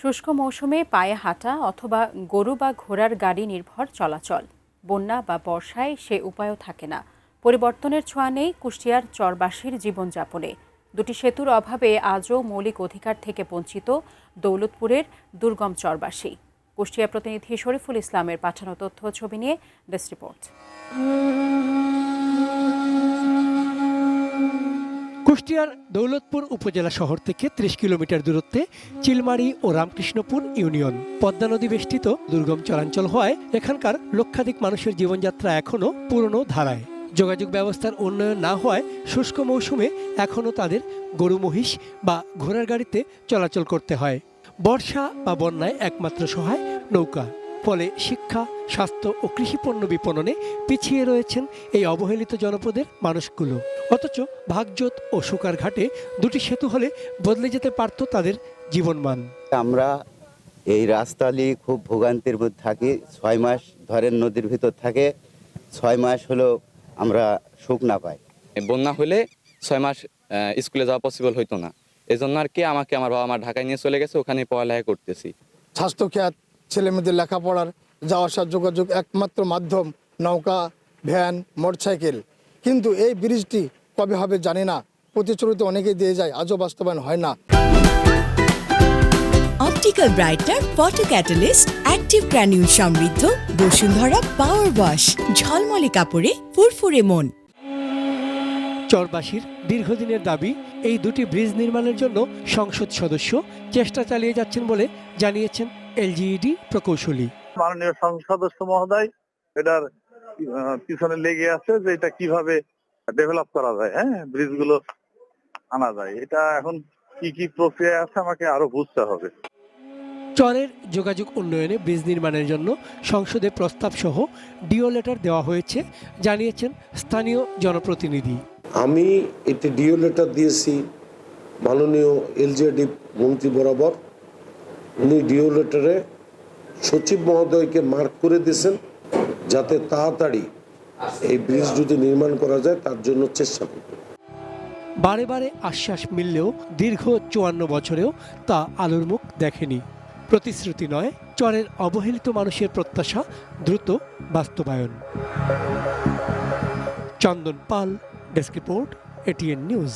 শুষ্ক মৌসুমে পায়ে হাঁটা অথবা গরু বা ঘোড়ার গাড়ি নির্ভর চলাচল। বন্যা বা বর্ষায় সে উপায়ও থাকে না। পরিবর্তনের ছোঁয়া নেই কুষ্টিয়ার চরবাসীর জীবনযাপনে। দুটি সেতুর অভাবে আজও মৌলিক অধিকার থেকে বঞ্চিত দৌলতপুরের দুর্গম চরবাসী। কুষ্টিয়া প্রতিনিধি শরীফুল ইসলামের পাঠানো তথ্য ছবি নিয়ে ডেস্ক রিপোর্ট। কুষ্টিয়ার দৌলতপুর উপজেলা শহর থেকে ৩০ কিলোমিটার দূরত্বে চিলমারি ও রামকৃষ্ণপুর ইউনিয়ন। পদ্মা নদী বেষ্টিত দুর্গম চরাঞ্চল হওয়ায় এখানকার লক্ষাধিক মানুষের জীবনযাত্রা এখনও পুরনো ধারায়। যোগাযোগ ব্যবস্থার উন্নয়ন না হওয়ায় শুষ্ক মৌসুমে এখনও তাদের গরু মহিষ বা ঘোড়ার গাড়িতে চলাচল করতে হয়। বর্ষা বা বন্যায় একমাত্র সহায় নৌকা। ফলে শিক্ষা, স্বাস্থ্য ও কৃষিপণ্য বিপণনে পিছিয়ে রয়েছেন এই অবহেলিত জনপদের মানুষগুলো। অথচ ভাগজোত ও শুকার ঘাটে দুটি সেতু হলে বদলে যেতে পারত তাদের জীবনমান। আমরা এই রাস্তালি খুব ভোগান্তির মধ্যে থাকি। ৬ মাস ধরেন নদীর ভিতর থাকে, ৬ মাস হলো আমরা সুখ না পাই। বন্যা হলে ৬ মাস স্কুলে যাওয়া পসিবল হইতো না। এই জন্য আর কি আমাকে আমার বাবা মা ঢাকায় নিয়ে চলে গেছে, ওখানে পড়ালেখা করতেছি। স্বাস্থ্য খাত, ছেলেমেয়েদের লেখাপড়ার যাওয়া আসার যোগাযোগ একমাত্র মাধ্যম নৌকা, ভ্যান, মোটরসাইকেল। কিন্তু এই ব্রিজটি কবে হবে জানি না। প্রতিশ্রুতি অনেকেই দিয়ে যায়, আজও বাস্তবায়ন হয় না। Optical brighter, photo catalyst, active granule সমৃদ্ধ বসুন্ধরা পাওয়ার ওয়াশ, ঝলমলে কাপড়ে ফুরফুরে মন। চরবাসীর দীর্ঘদিনের দাবি, এই দুটি ব্রিজ নির্মাণের জন্য সংসদ সদস্য চেষ্টা চালিয়ে যাচ্ছেন বলে জানিয়েছেন এলজিইডি প্রকৌশলী। মাননীয় সংসদ সদস্য মহোদয় এটার পিছনে লেগে আছে যে এটা কিভাবে ডেভেলপ করা যায়, ব্রিজগুলো আনা যায়। এটা এখন কি প্রক্রিয়া আছে আমাকে আরো বুঝতে হবে। চরের যোগাযোগ উন্নয়নে ব্রিজ নির্মাণের জন্য সংসদে প্রস্তাব সহ ডিও লেটার দেওয়া হয়েছে, জানিয়েছেন স্থানীয় জনপ্রতিনিধি। আমি এটি ডিও লেটার দিয়েছি মাননীয় এলজিইডি মন্ত্রী বরাবর। উনি ডিও লেটারে সচিব মহোদয়কে মার্ক করে দিয়েছেন যাতে তাড়াতাড়ি এই ব্রিজ যদি নির্মাণ করা যায় তার জন্য চেষ্টা করবে। বারে বারে আশ্বাস মিললেও দীর্ঘ ৫৪ বছরেও তা আলোর মুখ দেখেনি। প্রতিশ্রুতি নয়, চরের অবহেলিত মানুষের প্রত্যাশা দ্রুত বাস্তবায়ন। চন্দন পাল, ডেস্ক রিপোর্ট, এটিএন নিউজ।